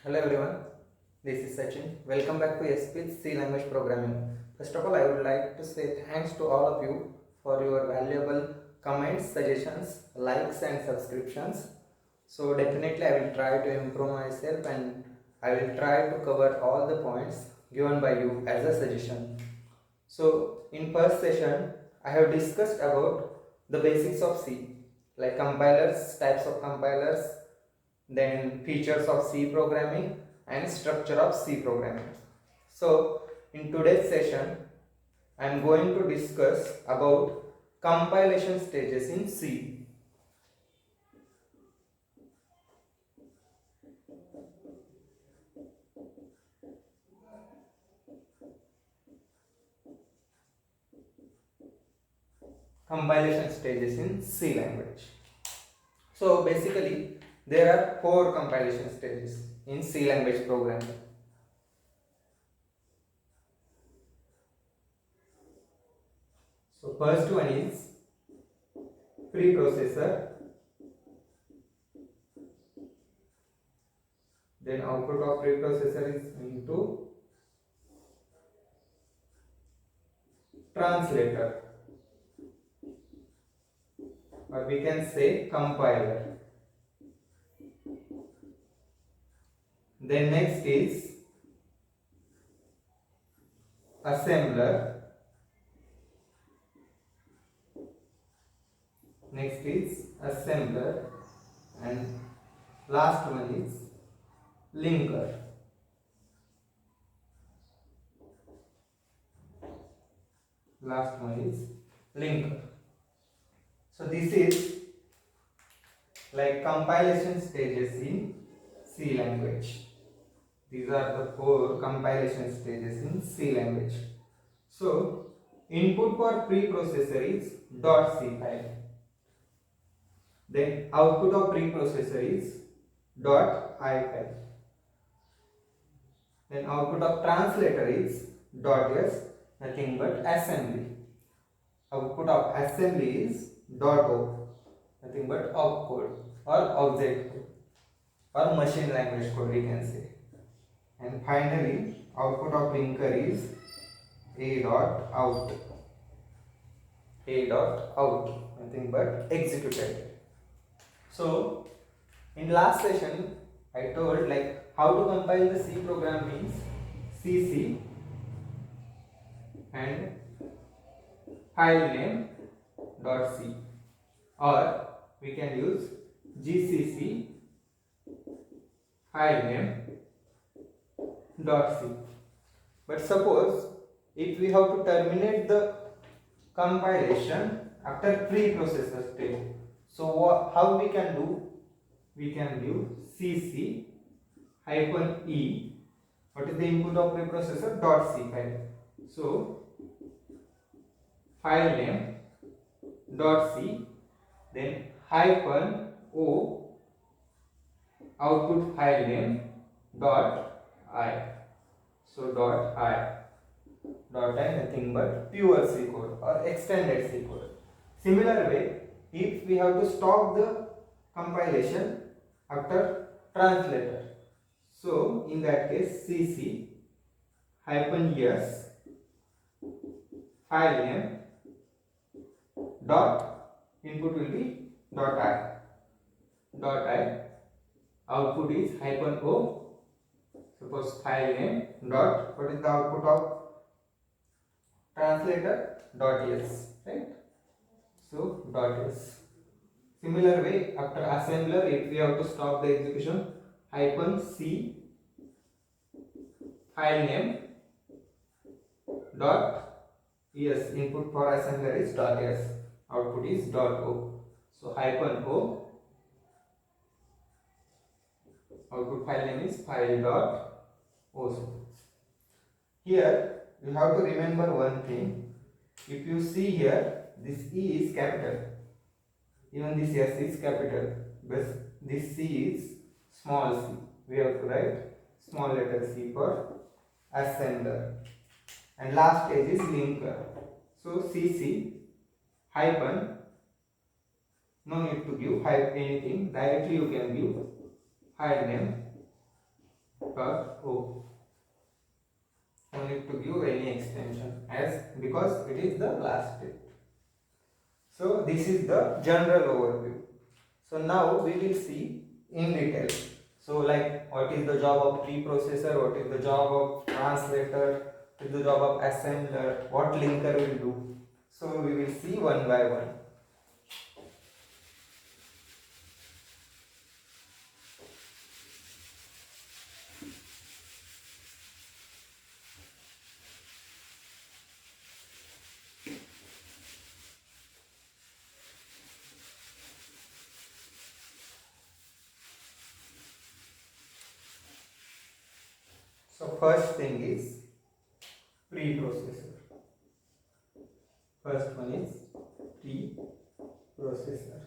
Hello everyone, this is Sachin. Welcome back to SP's C language programming. First of all, I would like to say thanks to all of you for your valuable comments, suggestions, likes and subscriptions. So definitely I will try to improve myself and I will try to cover all the points given by you as a suggestion. So in first session, I have discussed about the basics of C, like compilers, types of compilers, then features of C programming and structure of C programming. So in today's session I am going to discuss about compilation stages in C. Compilation stages in C language. So basically there are four compilation stages in C language programming. So first one is preprocessor, then output of preprocessor is into translator, or we can say compiler. Then next is assembler, and last one is linker. So this is like compilation stages in C language. These are the four compilation stages in C language. So input for preprocessor is .c file. Then output of preprocessor is .i file. Then output of translator is .s, nothing but assembly. Output of assembly is .o, nothing but opcode or object code or machine language code we can say. And finally output of linker is a.out, nothing but executed. So in last session I told like how to compile the C program means cc and file name .c, or we can use gcc file name .c. But suppose if we have to terminate the compilation after preprocessor stage, so how we can do? We can do cc hyphen e. What is the input of preprocessor? .c file. So file name .c, then hyphen o output file name .i. So .i nothing but pure C code or extended C code. Similar way, if we have to stop the compilation after translator, so in that case cc hyphen s file name dot input will be .i, output is hyphen o. Suppose file name dot, what is the output of translator? .s, right? So .s. Similar way, after assembler, if we have to stop the execution, hyphen c file name dot s, input for assembler is .s, output is .o. So hyphen o, output file name is file.o. Here you have to remember one thing. If you see here, this E is capital, even this S is capital, but this C is small c. We have to write small letter c for assembler. And last stage is linker. So cc hyphen, no need to give anything, directly you can give file name dot o. No need to give any extension as because it is the last step. So this is the general overview. So now we will see in detail. So like what is the job of preprocessor, what is the job of translator, what is the job of assembler, what linker will do. So we will see one by one. So first thing is preprocessor. First one is preprocessor.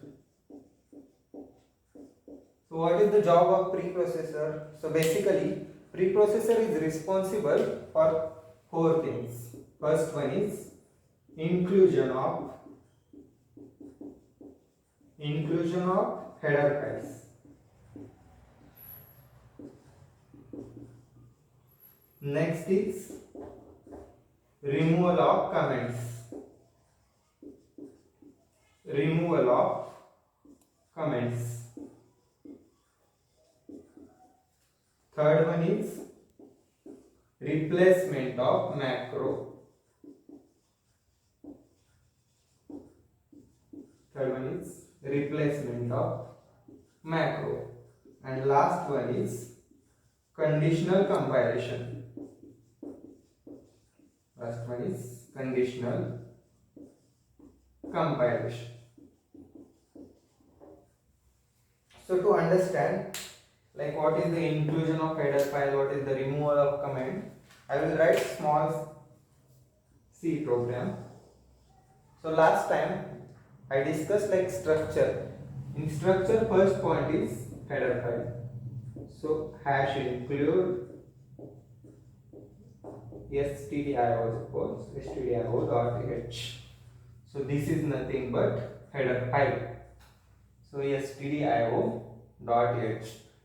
So what is the job of preprocessor? So basically preprocessor is responsible for four things. First one is inclusion of header files. Next is removal of comments. Third one is replacement of macro. And last one is conditional compilation. So to understand like what is the inclusion of header file, what is the removal of comment, I will write small C program. So last time I discussed like structure. In structure first point is header file. So hash include stdio.h. So this is nothing but header file. So stdio.h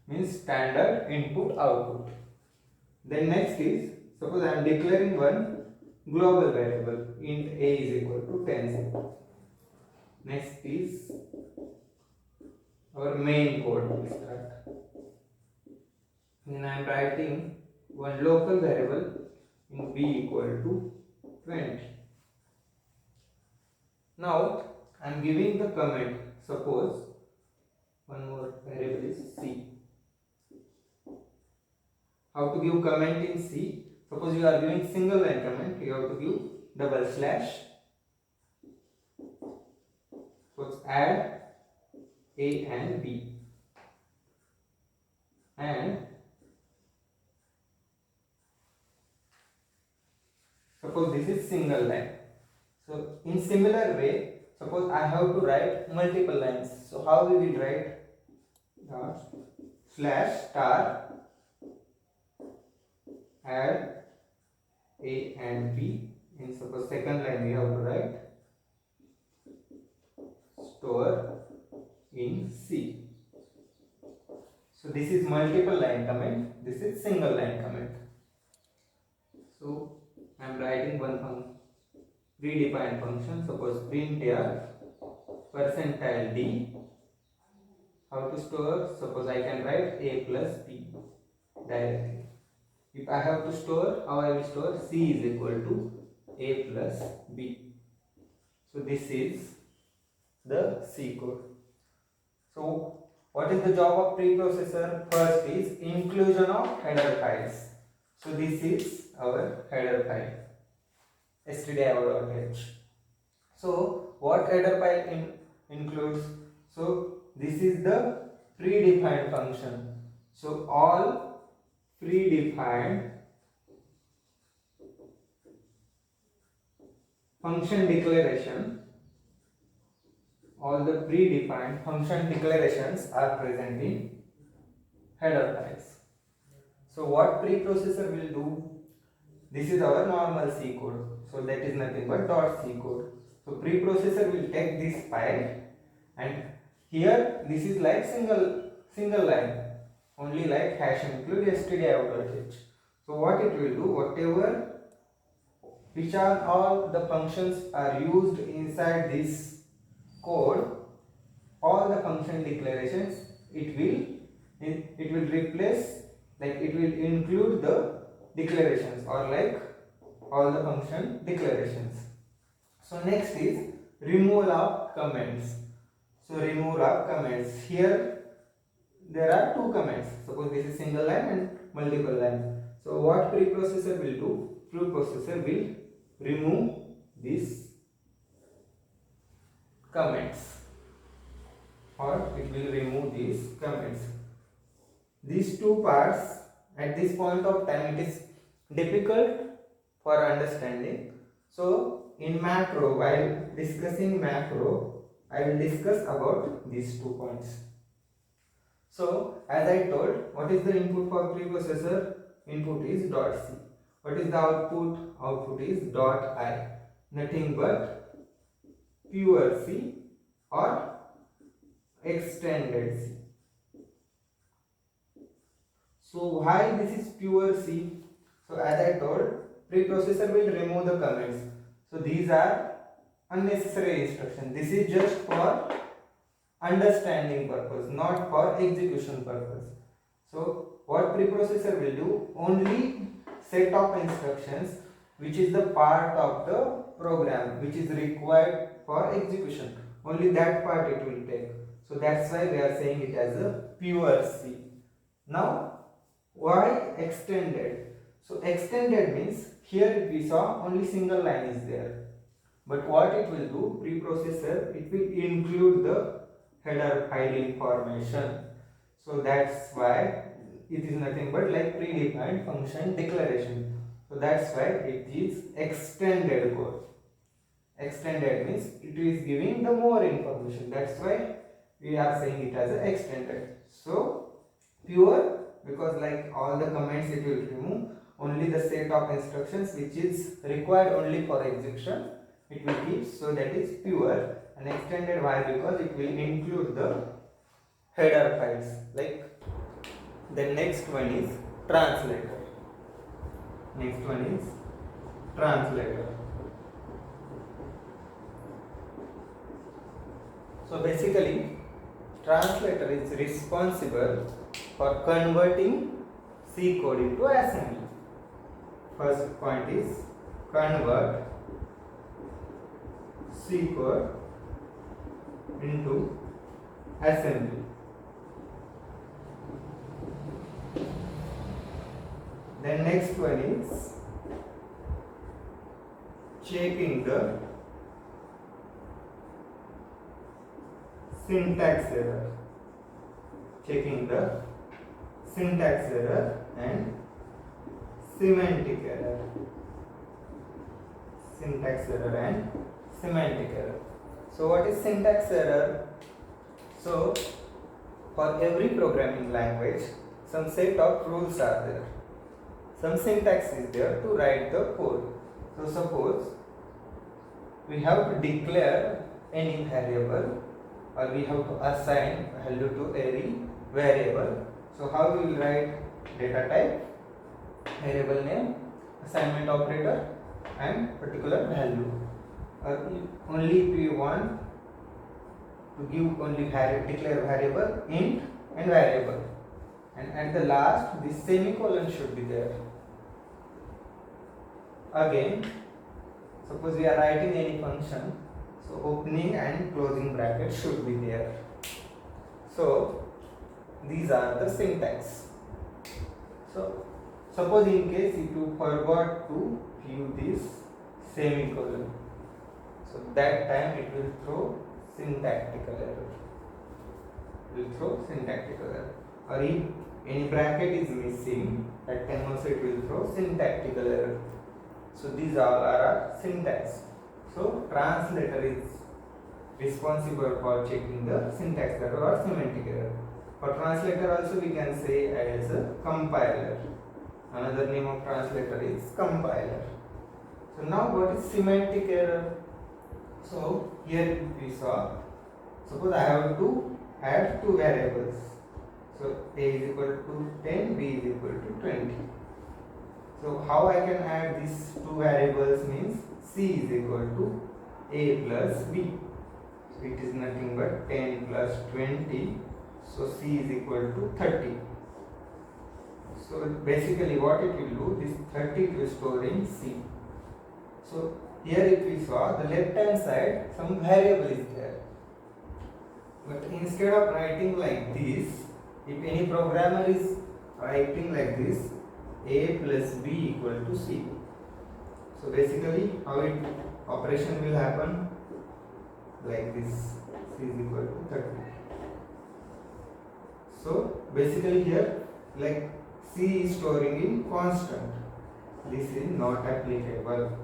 means standard input output. Then next is suppose I am declaring one global variable int a is equal to 10. Next is our main code will start. Then I am writing one local variable in b equal to 20. Now I am giving the comment. Suppose one more variable is c. How to give comment in C? Suppose you are giving single line comment, you have to give double slash. Suppose add A and B. And suppose this is single line. So in similar way, suppose I have to write multiple lines. So how we will write? Dot slash star add A and B. In suppose second line we have to write store in C. So this is multiple line comment, this is single line comment. So I am writing one predefined function. Suppose printf percentile d. How to store? Suppose I can write A plus B directly. If I have to store, how I will store? C is equal to A plus B. So this is the C code. So what is the job of preprocessor? First is inclusion of header files. So this is our header file stdio.h. So what header file includes? So this is the predefined function. So all predefined function declaration, all the predefined function declarations are present in header files. So what preprocessor will do? This is our normal C code. So that is nothing but .c code. So preprocessor will take this file, and here this is like single line. only like hash include std.h. So what it will do, whatever which are all the functions are used inside this code, all the function declarations it will replace, like it will include the declarations or like all the function declarations. So next is removal of comments. So removal of comments, here there are two comments. Suppose this is single line and multiple line. So what preprocessor will do, preprocessor will remove these comments, or it will remove these comments. These two parts at this point of time it is difficult for understanding. So in macro, while discussing macro, I will discuss about these 2 points. So as I told, what is the input for preprocessor? Input is .c. What is the output? Output is .i. Nothing but pure C or extended C. So why this is pure C? So as I told, preprocessor will remove the comments. So these are unnecessary instructions. This is just for understanding purpose, not for execution purpose. So what preprocessor will do, only set of instructions which is the part of the program which is required for execution, only that part it will take. So that's why we are saying it as a pure C. Now why extended? So extended means here we saw only single line is there, but what it will do, preprocessor, it will include the header file information. So that's why it is nothing but like predefined function declaration. So that's why it is extended code. Extended means it is giving the more information. That's why we are saying it as a extended. So pure, because like all the comments it will remove, only the set of instructions which is required only for execution it will keep. So that is pure. And extended, why? Because it will include the header files. Like the next one is translator. Next one is translator. So basically translator is responsible for converting C code into assembly. First point is convert C code into assembly. Then next one is checking the syntax error. Checking the syntax error and semantic error. Syntax error and semantic error. So what is syntax error? So for every programming language, some set of rules are there. Some syntax is there to write the code. So suppose we have to declare any variable, or we have to assign value to any variable. So how we will write? Data type, variable name, assignment operator and particular value. Or only if we want to give only declare variable, int and variable, and at the last this semicolon should be there. Again, suppose we are writing any function, so opening and closing bracket should be there. So these are the syntax. So suppose in case if you forgot to give this semicolon, so that time it will throw syntactical error. Will throw syntactical error. Or if any bracket is missing, that time also it will throw syntactical error. So these all are our syntax. So translator is responsible for checking the syntax error or semantic error. For translator also we can say as a compiler. Another name of translator is compiler. So now what is semantic error? So here we saw, suppose I have to add two variables. So A is equal to 10, B is equal to 20. So how I can add these two variables means C is equal to A plus B. So it is nothing but 10 plus 20. So C is equal to 30. So basically what it will do, this 30 it will store in C. So here if we saw the left hand side some variable is there. But instead of writing like this, if any programmer is writing like this, A plus B equal to C. So basically how it operation will happen like this, C is equal to 30. So basically here like C is storing in constant. This is not applicable.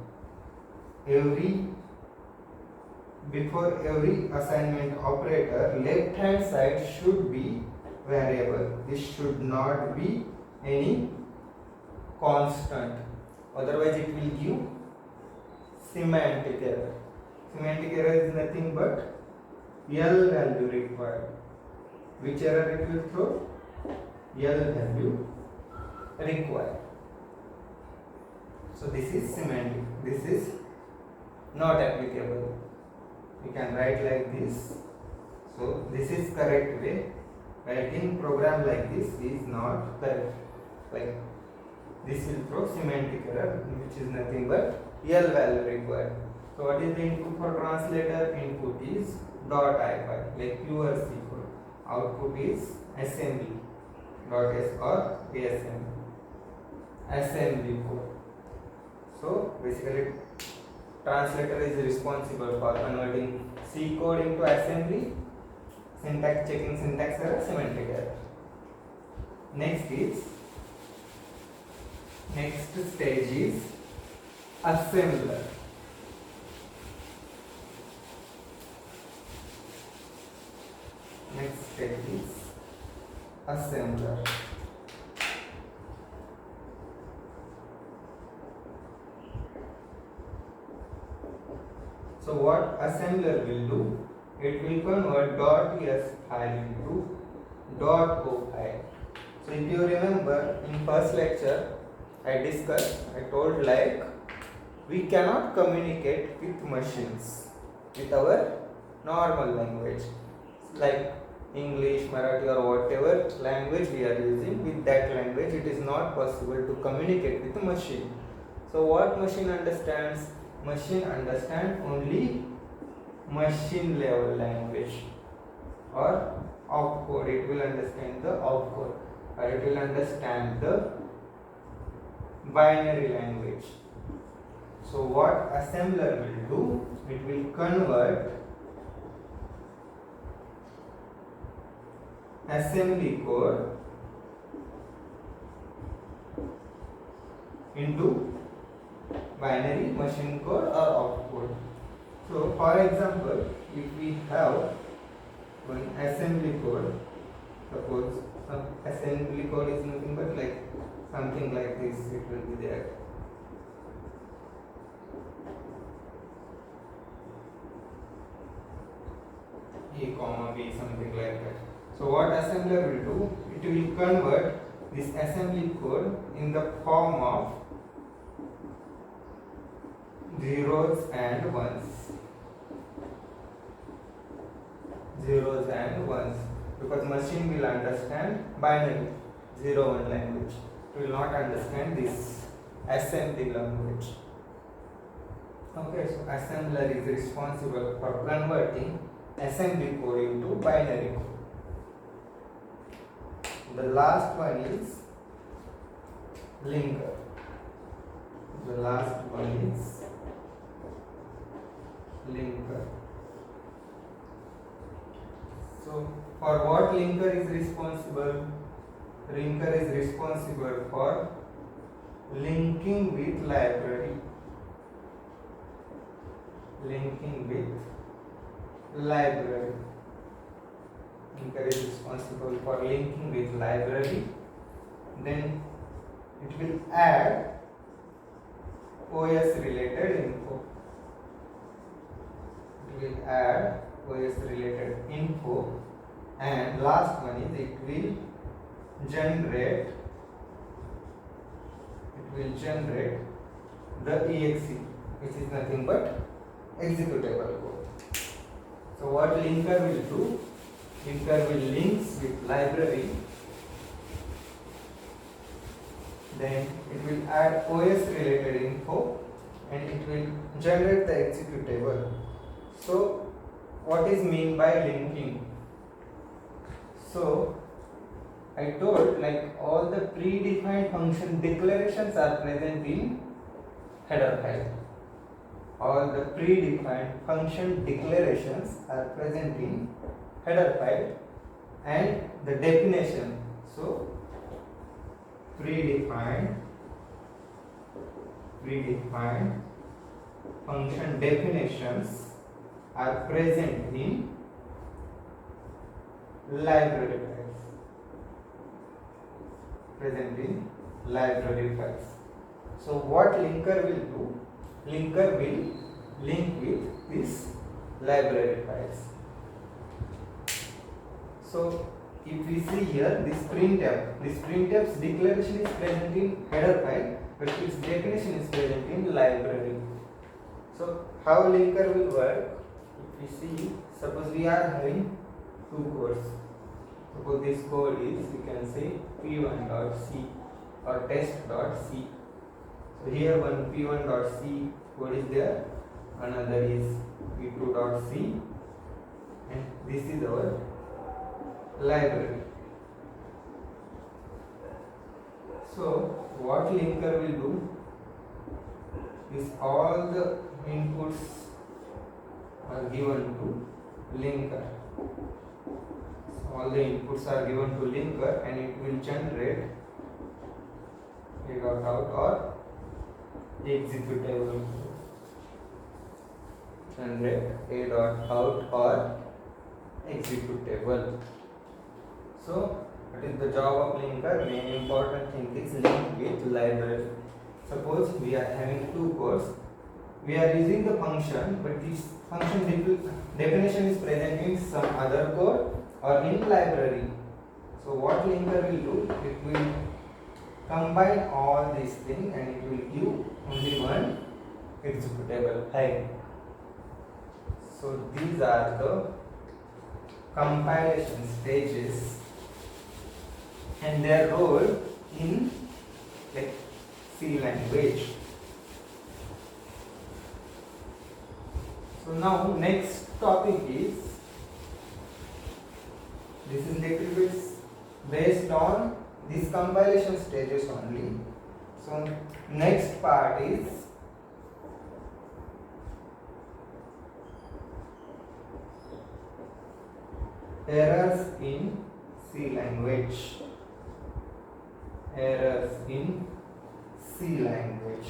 Before every assignment operator, left hand side should be variable. This should not be any constant. Otherwise it will give semantic error. Semantic error is nothing but L value required. Which error it will throw? L value required. So this is semantic. This is not applicable. We can write like this. So this is correct way. Writing program like this is not correct. Like this will throw semantic error, which is nothing but L value required. So what is the input for translator? Input is .ipy, like pure C code. Output is assembly .s or ASM, assembly code. So basically translator is responsible for converting C code into assembly, syntax checking syntax error, semantic error. Next stage is assembler. Next stage is assembler. So what assembler will do? It will convert .s file into .o file. So if you remember in first lecture I told like we cannot communicate with machines with our normal language like English, Marathi or whatever language we are using. With that language it is not possible to communicate with the machine. So what machine understands? Machine understand only machine level language or opcode. It will understand the opcode or it will understand the binary language. So what assembler will do? It will convert assembly code into binary machine code or opcode. So for example, if we have one assembly code, suppose some assembly code is nothing but like something like this, it will be there. A comma B, something like that. So what assembler will do? It will convert this assembly code in the form of zeros and ones. Zeros and ones, because machine will understand binary 0-1 language. It will not understand this assembly language. Okay, so assembler is responsible for converting assembly code into binary code. The last one is linker. The last one is linker. So for what linker is responsible? Linker is responsible for linking with library. Linking with library. Linker is responsible for linking with library. Then it will add OS related info. It will add OS related info, and last one is it will generate the exe, which is nothing but executable code. So what linker will do? Linker will links with library, then it will add OS related info and it will generate the executable. So what is mean by linking? So I told like all the predefined function declarations are present in header file. All the predefined function declarations are present in header file and the definition. So predefined function definitions are present in library files. So what linker will do? Linker will link with this library files. So if we see here this printf's declaration is present in header file, but its definition is present in library. So how linker will work? If we see, suppose we are having two codes. Suppose this code is, we can say p1.c or test.c. So here one p1.c code is there, another is p2.c, and this is our library. So what linker will do is all the inputs are given to linker. So all the inputs are given to linker and it will generate a.out or executable. Generate a.out or executable. So what is the job of linker? Main important thing is link with library. Suppose we are having two codes, we are using the function, but this function definition is present in some other code or in library. So what linker will do? It will combine all these things and it will give only one executable file. So these are the compilation stages and their role in like C language. So now next topic is, this is little bit based on these compilation stages only. So next part is errors in C language. Errors in C language.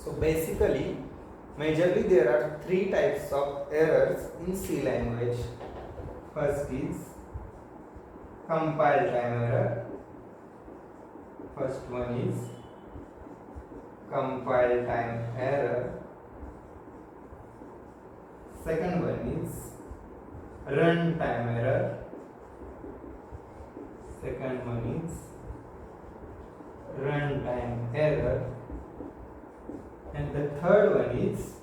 So basically, majorly there are three types of errors in C language. First is compile time error. First one is compile time error. Second one is runtime error. Second one is runtime error. And the third one is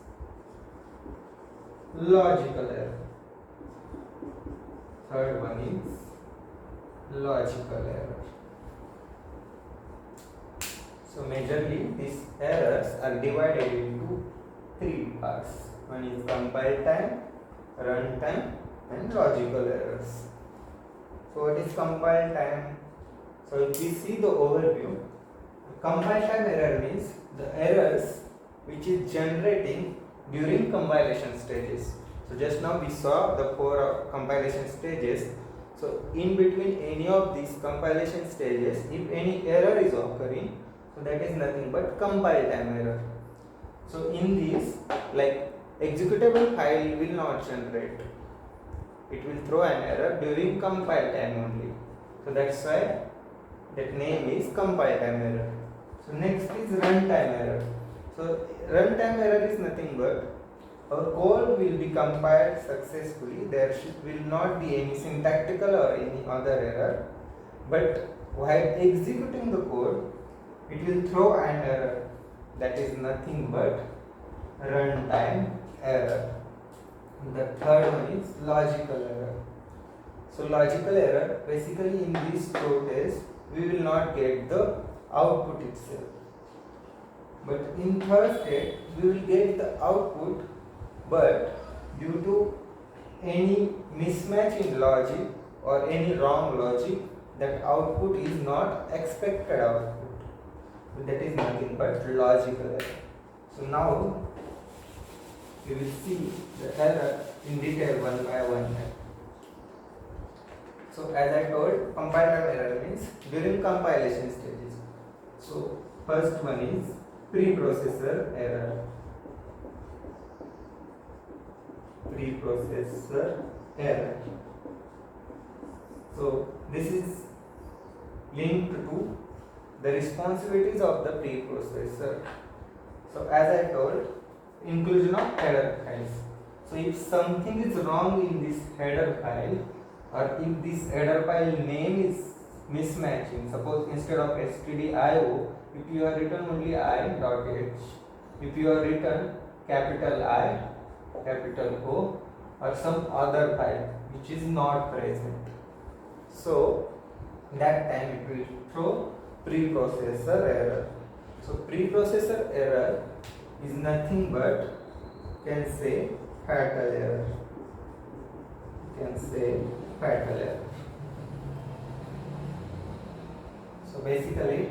logical error. Third one is logical error. So majorly these errors are divided into three parts. One is compile time, runtime, and logical errors. So what is compile time? So if we see the overview, compile time error means the errors which is generating during compilation stages. So just now we saw the four compilation stages. So in between any of these compilation stages, if any error is occurring, so that is nothing but compile time error. So in this, like executable file will not generate. It will throw an error during compile time only. So that's why that name is compile time error. So next is runtime error. So runtime error is nothing but our code will be compiled successfully. There will not be any syntactical or any other error. but while executing the code, it will throw an error, that is nothing but runtime error. The third one is logical error. So logical error, basically in this flow test, we will not get the output itself. But in third state, we will get the output, but due to any mismatch in logic or any wrong logic, that output is not expected output. That is nothing but logical error. So now we will see the error in detail one by one. So as I told, compile time error means during compilation stages. So first one is preprocessor error. Preprocessor error. So this is linked to the responsibilities of the preprocessor. So as I told, inclusion of header files. So if something is wrong in this header file, or if this header file name is mismatching, suppose instead of stdio, if you have written only I.h, if you have written capital I, capital O, or some other file which is not present, so that time it will throw preprocessor error. So preprocessor error is nothing but, you can say, fatal error. You can say fatal error. So basically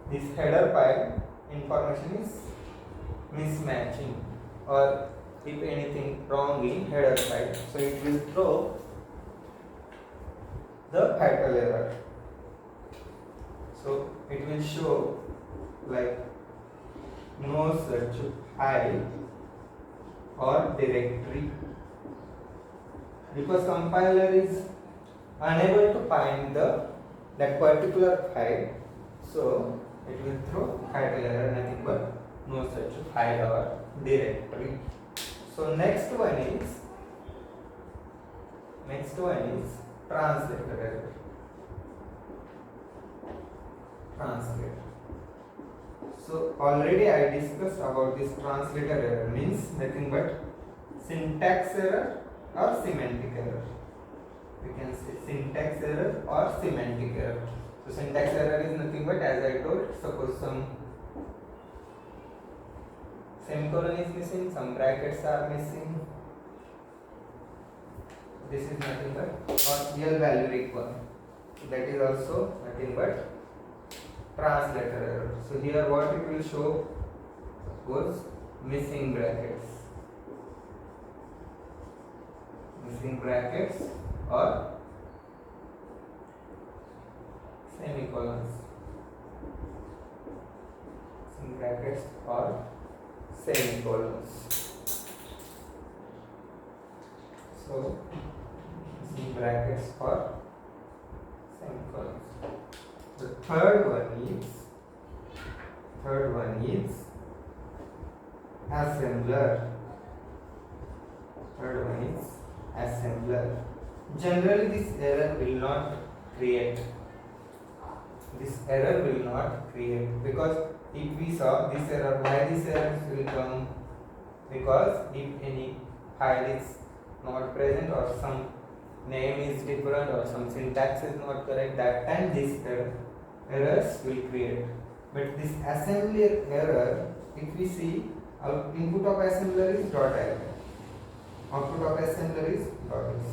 this header file information is mismatching, or if anything wrong in header file, so it will throw the fatal error. So it will show like no such file or directory, because compiler is unable to find that particular file, so it will throw fatal error, nothing but no such file or directory. So next one is translator error. Translator. So already I discussed about this translator error, means nothing but syntax error or semantic error. We can say syntax error or semantic error. So syntax error is nothing but, as I told, suppose some semicolon is missing, some brackets are missing. This is nothing but, or real value required. That is also nothing but translator error. So here what it will show was missing brackets or semicolons, missing brackets or semicolons. So missing brackets or semicolons. The third one is assembler. Generally this error will not create. Because if we saw this error, why this error will come? Because if any file is not present, or some name is different, or some syntax is not correct, that time this errors will create. But this assembler error, if we see, input of assembler is .l, output of assembler is .s.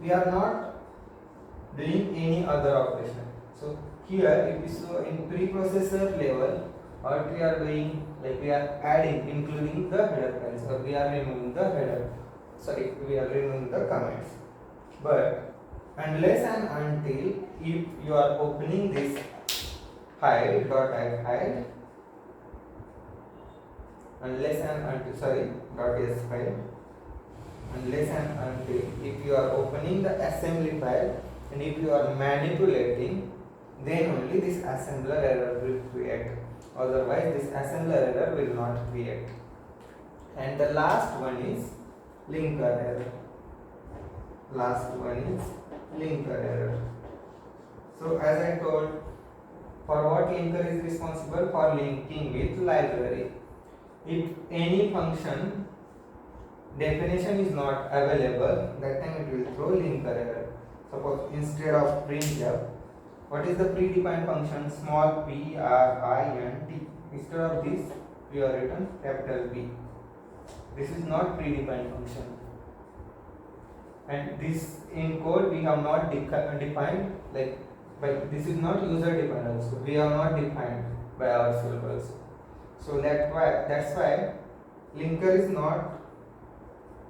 We are not doing any other operation. So here, if we saw in preprocessor level, what we are doing, like we are adding, including the header files, or we are removing the header. We are removing the comments. But unless and until if you are opening this file .i file, unless and until .s file, unless and until if you are opening the assembly file and if you are manipulating, then only this assembler error will create. Otherwise this assembler error will not create. and the last one is linker error. Last one is linker error. So as I told, for what linker is responsible? For linking with library. If any function definition is not available, that time it will throw linker error. Suppose instead of printf, what is the predefined function? Small p r i n t. Instead of this, we have written capital P. This is not predefined function, and this in code we have not defined, like, but this is not user defined also. We have not defined by ourselves also. So that's why linker is not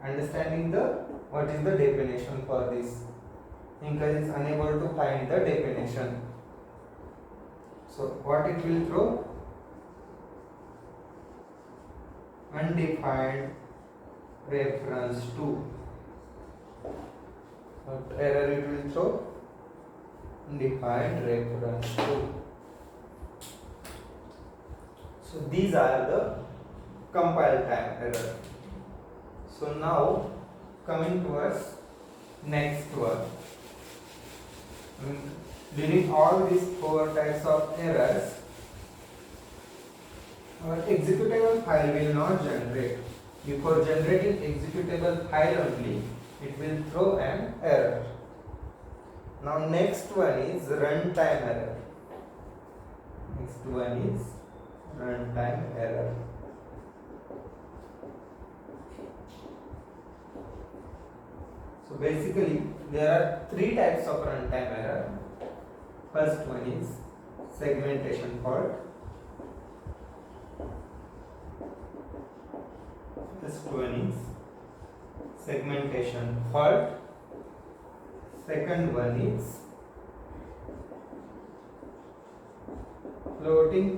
understanding the what is the definition for this. Linker is unable to find the definition. So what it will throw? Undefined reference to. What error it will throw? Undefined reference to. So these are the compile time error. So now coming towards next one. During all these four types of errors, our executable file will not generate. Before generating executable file only, it will throw an error. Now next one is runtime error. Next one is runtime error. So basically there are three types of runtime error. First one is segmentation fault. First one is segmentation fault. Second one is floating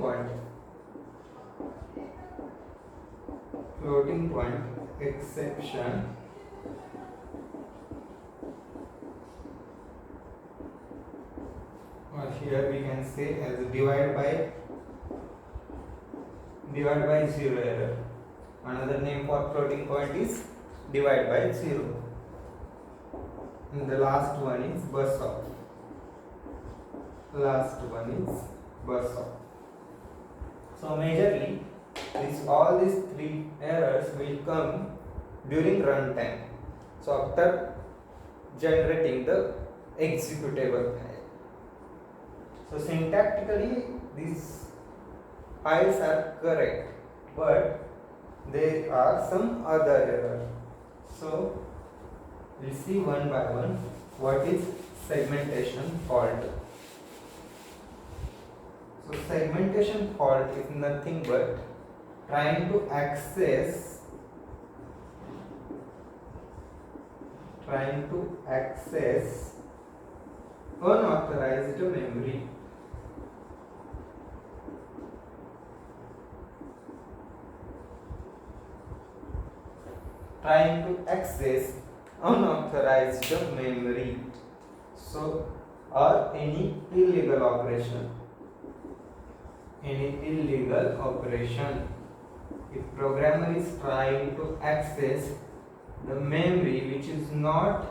point exception. Or here we can say as divide by zero error. Another name for floating point is divide by zero. And the last one is bus off. So majorly all these three errors will come during runtime. So after generating the executable file. So syntactically these files are correct, but there are some other errors. So we'll see one by one what is segmentation fault. So segmentation fault is nothing but trying to access unauthorized memory. Trying to access unauthorized memory. So, or any illegal operation. If programmer is trying to access the memory which is not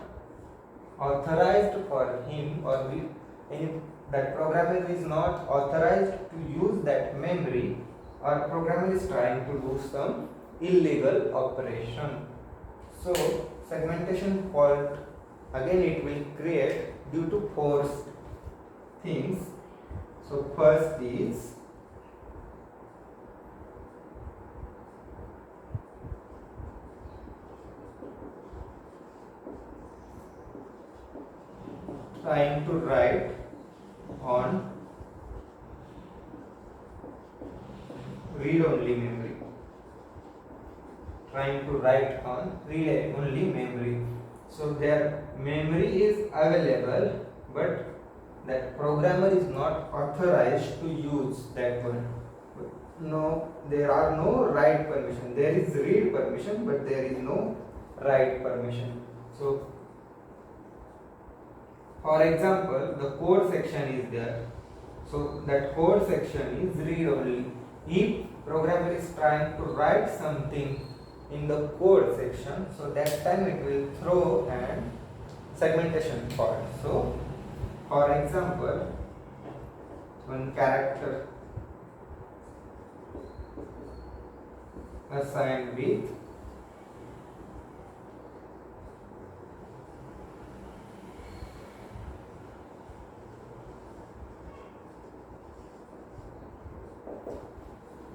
authorized for him, or that programmer is not authorized to use that memory, or programmer is trying to do some illegal operation. So segmentation fault, again it will create due to four things. So first is trying to write on read-only memory. So their memory is available, but that programmer is not authorized to use that one. No, there are no write permission. There is read permission, but there is no write permission. So for example, the code section is there. So that code section is read only. If programmer is trying to write something in the code section, so that time it will throw an segmentation fault. So for example, one character assigned with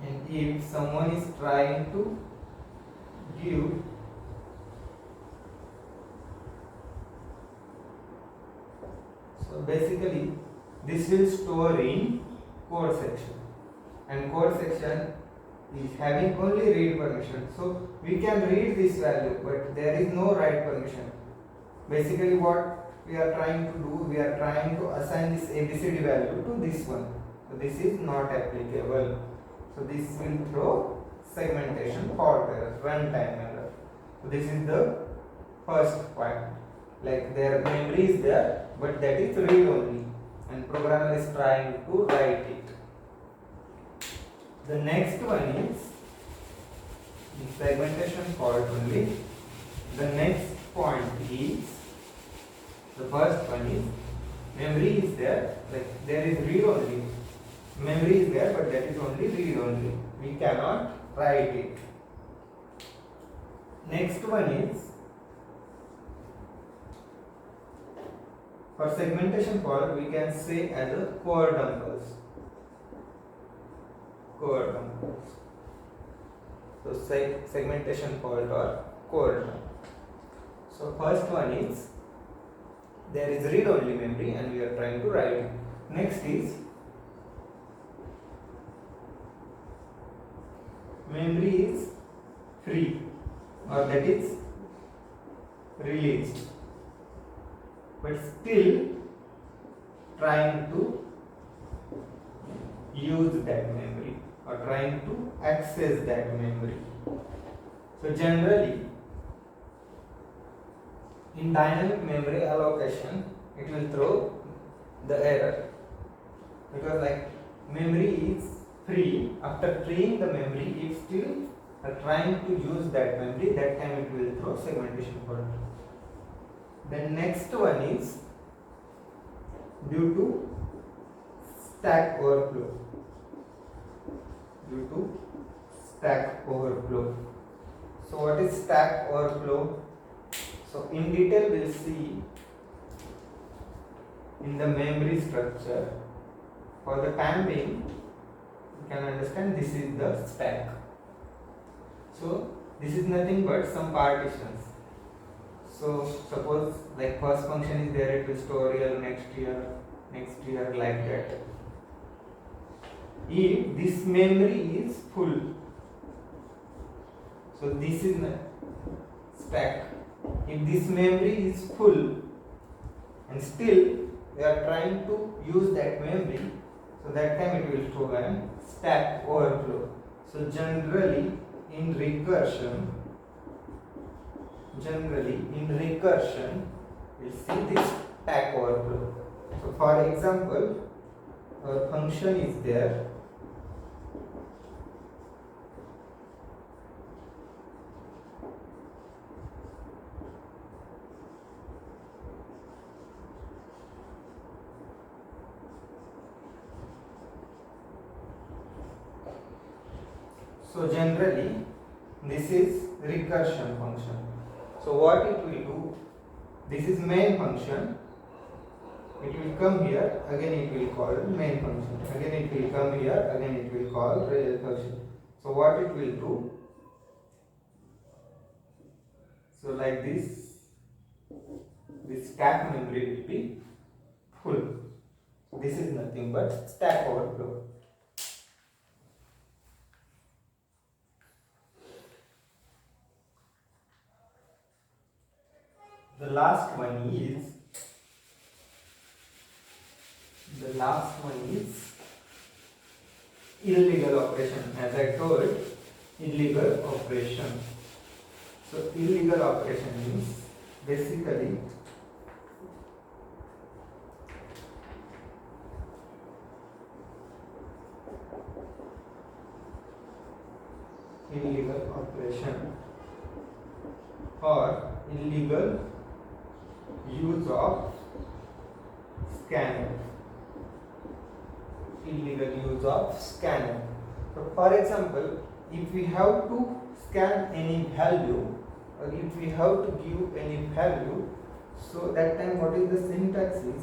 and if someone is trying to give so basically this will store in code section, and code section is having only read permission, so we can read this value but there is no write permission. Basically what we are trying to do, we are trying to assign this ABCD value to this one, so this is not applicable. So this will throw segmentation fault error, runtime error. So this is the first point, like their memory is there but that is read only and programmer is trying to write it. The next one is segmentation fault only. The next point is, the first one is memory is there, like there is read only. Memory is there but that is only read only. We cannot write it. Next one is, for segmentation fault we can say as a core dumpers. Core dumpers. So segmentation fault or core dump. So first one is there is read only memory and we are trying to write it. Next is memory is free or that is released, but still trying to use that memory or trying to access that memory. So generally in dynamic memory allocation it will throw the error, because like memory is free, after freeing the memory if still trying to use that memory, that time it will throw segmentation fault. The next one is due to stack overflow. Due to stack overflow. So what is stack overflow? So in detail we'll see in the memory structure. For the time being you can understand this is the stack. So this is nothing but some partitions. So suppose like first function is there, it will store year, next year like that. If this memory is full, so this is stack. If this memory is full and still we are trying to use that memory, so that time it will throw an stack overflow. So generally in recursion we'll see this stack overflow. So for example, our function is there. So generally this is recursion function. So what it will do, this is main function, it will come here, again it will call main function, again it will come here, again it will call recursion. So what it will do, so like this stack memory will be full. This is nothing but stack overflow. The last one is illegal operation. As I told, illegal operation. So illegal operation means basically illegal operation. or illegal use of scanner. Illegal use of scanner. So for example, if we have to scan any value or if we have to give any value, so that time what is the syntax is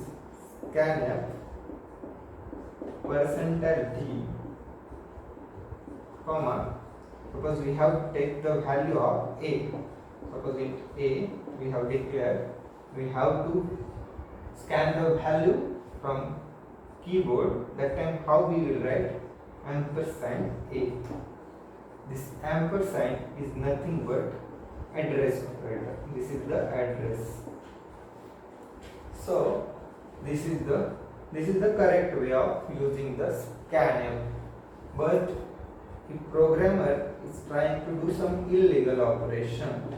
scanf %d comma, suppose we have to take the value of a, suppose it a we have declared, we have to scan the value from keyboard, that time how we will write ampersand a. This ampersand is nothing but address operator. This is the address. So this is the correct way of using the scanf. But if programmer is trying to do some illegal operation,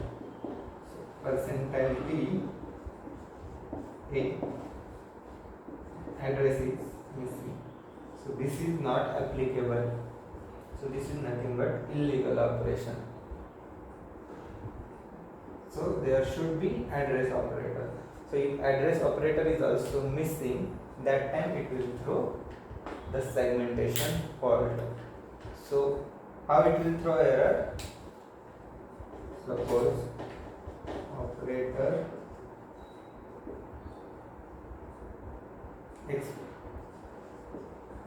so %d a address is missing, so this is not applicable. So this is nothing but illegal operation. So there should be address operator. So if address operator is also missing, that time it will throw the segmentation fault. So how it will throw error? Suppose operator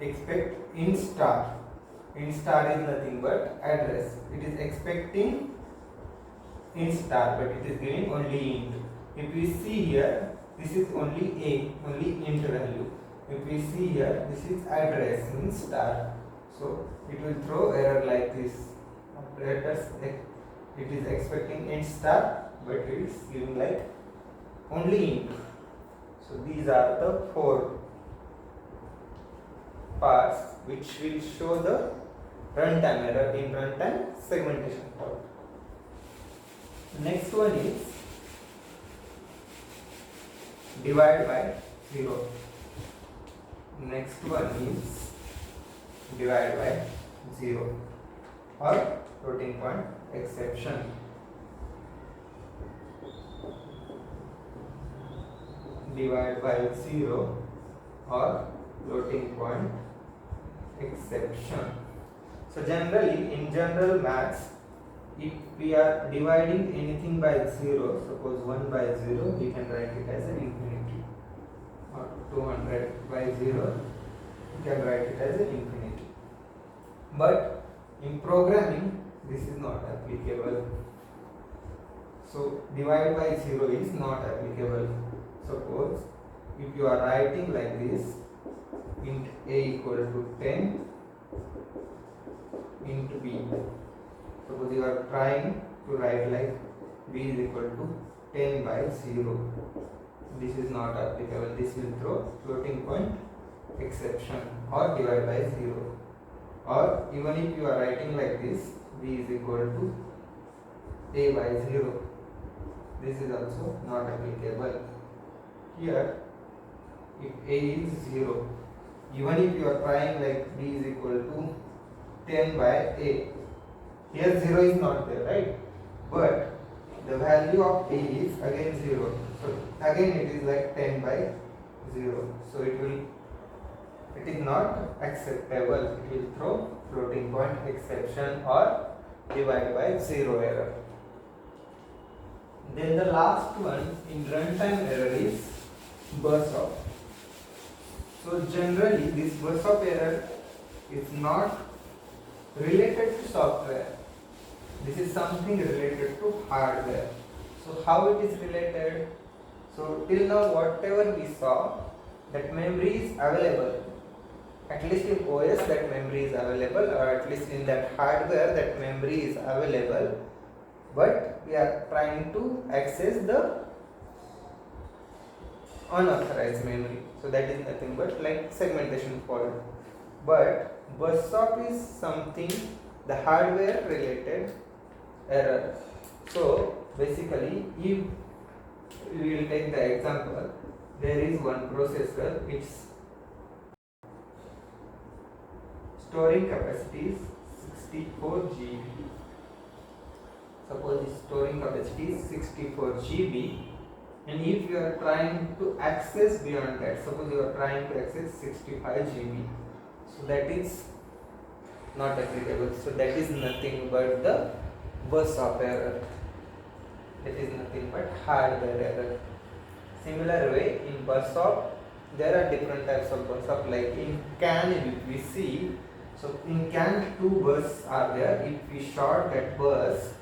expect int star. Int star is nothing but address. It is expecting int star, but it is giving only int. If we see here, this is only a, only int value. If we see here, this is address int star. So it will throw error like this. Operators, it is expecting int star, but it is giving like only int. So these are the 4 parts which will show the runtime error in runtime segmentation fault. Next one is divide by 0. Next one is divide by 0 or floating point exception. Divide by 0 or floating point exception. So generally, in general maths, if we are dividing anything by 0, suppose 1 by 0, we can write it as an infinity, or 200 by 0, we can write it as an infinity. But in programming, this is not applicable. So divide by 0 is not applicable. Suppose if you are writing like this, int a equal to 10 int b. Suppose you are trying to write like b is equal to 10 by 0. This is not applicable. This will throw floating point exception or divide by 0. Or even if you are writing like this, b is equal to a by 0. This is also not applicable. Here, if a is 0, even if you are trying like b is equal to 10 by a, here 0 is not there, right? But the value of a is again 0. So again it is like 10 by 0. So it is not acceptable. It will throw floating point exception or divide by 0 error. Then the last one in runtime error is bus off. So generally this bus off error is not related to software. This is something related to hardware. So how it is related? So till now whatever we saw, that memory is available. At least in OS that memory is available, or at least in that hardware that memory is available. But we are trying to access the unauthorized memory. So that is nothing but like segmentation fault. But bus stop is something, the hardware related error. So basically, if we will take the example, there is one processor, its storing capacity is 64 GB. Suppose the storing capacity is 64 GB, and if you are trying to access beyond that, suppose you are trying to access 65 GB, so that is not applicable. So that is nothing but the bus hop error. That is nothing but hardware error. Similar way, in bus hop there are different types of bus hop. Like in CAN, if we see, so in CAN 2 bus are there. If we short that bus,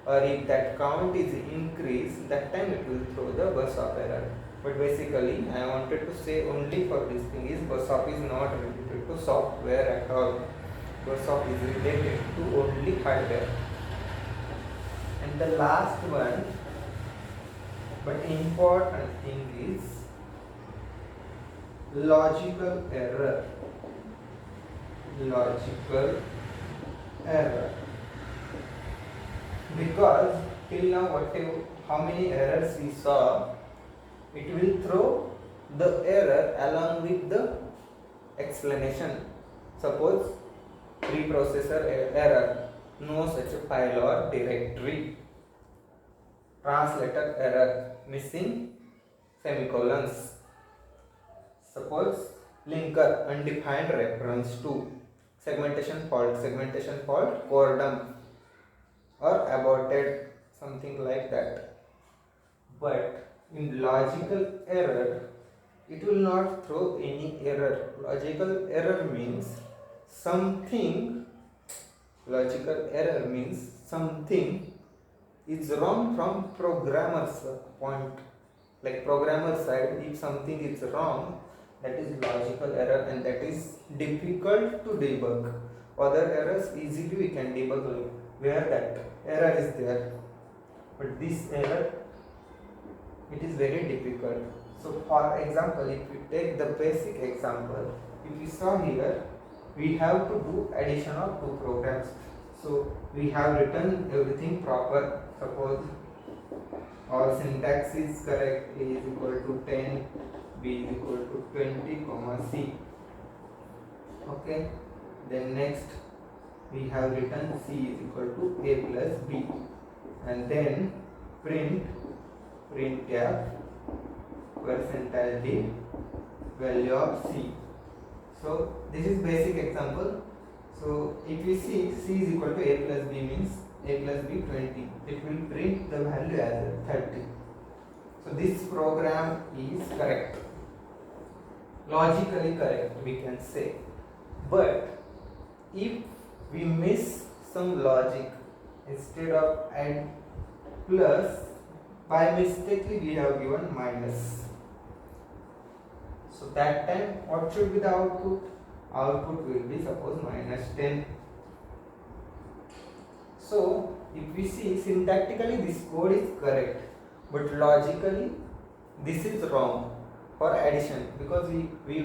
or if that count is increased, that time it will throw the bus hop error. But basically I wanted to say only for this thing is bus hop is not related to software at all. Bus hop is related to only hardware. And the last one, but important thing is logical error. Logical error. Because till now how many errors we saw, it will throw the error along with the explanation. Suppose preprocessor error, no such file or directory. Translator error, missing semicolons. Suppose linker, undefined reference to. Segmentation fault, core dump or aborted, something like that. But in logical error, it will not throw any error. Logical error means something is wrong from programmer's point. Like programmer side, if something is wrong, that is logical error, and that is difficult to debug. Other errors easily we can debug where that error is there, but this error, it is very difficult. So for example, if we take the basic example, if we saw here, we have to do addition of two programs. So we have written everything proper. Suppose all syntax is correct, A is equal to 10, B is equal to 20, C. Okay. Then next we have written C is equal to A plus B, and then printf percentile d value of C. So this is basic example. So if we see C is equal to A plus B means A plus B 20, it will print the value as 30. So this program is correct, logically correct we can say. But if we miss some logic, instead of add plus, by mistakenly we have given minus. So that time what should be the output? Output will be suppose minus 10. So if we see syntactically this code is correct, but logically this is wrong for addition, because we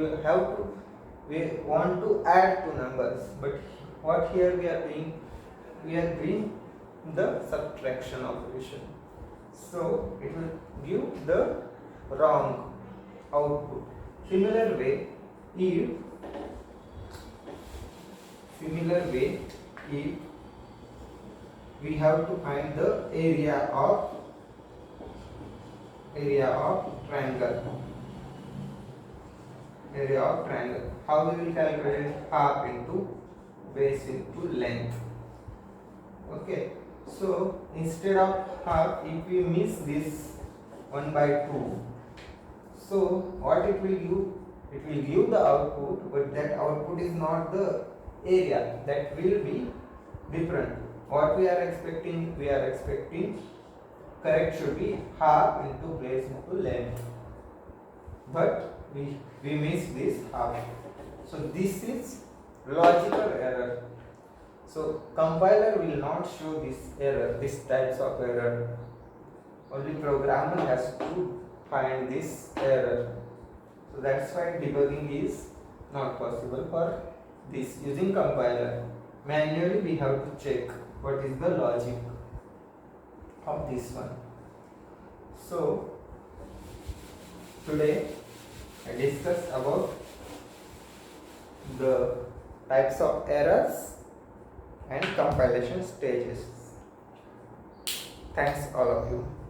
want to add two numbers, but what here we are doing? We are doing the subtraction operation. So it will give the wrong output. Similar way, if we have to find the area of triangle. How we will calculate? Half into base into length. Okay. So instead of half, if we miss this 1 by 2, so what it will give? It will give the output, but that output is not the area. That will be different. What we are expecting? We are expecting correct should be half into base into length, but we miss this half. So this is logical error. So compiler will not show this error, this types of error. Only programmer has to find this error. So that's why debugging is not possible for this using compiler. Manually we have to check what is the logic of this one. So today I discussed about the types of errors and compilation stages. Thanks all of you.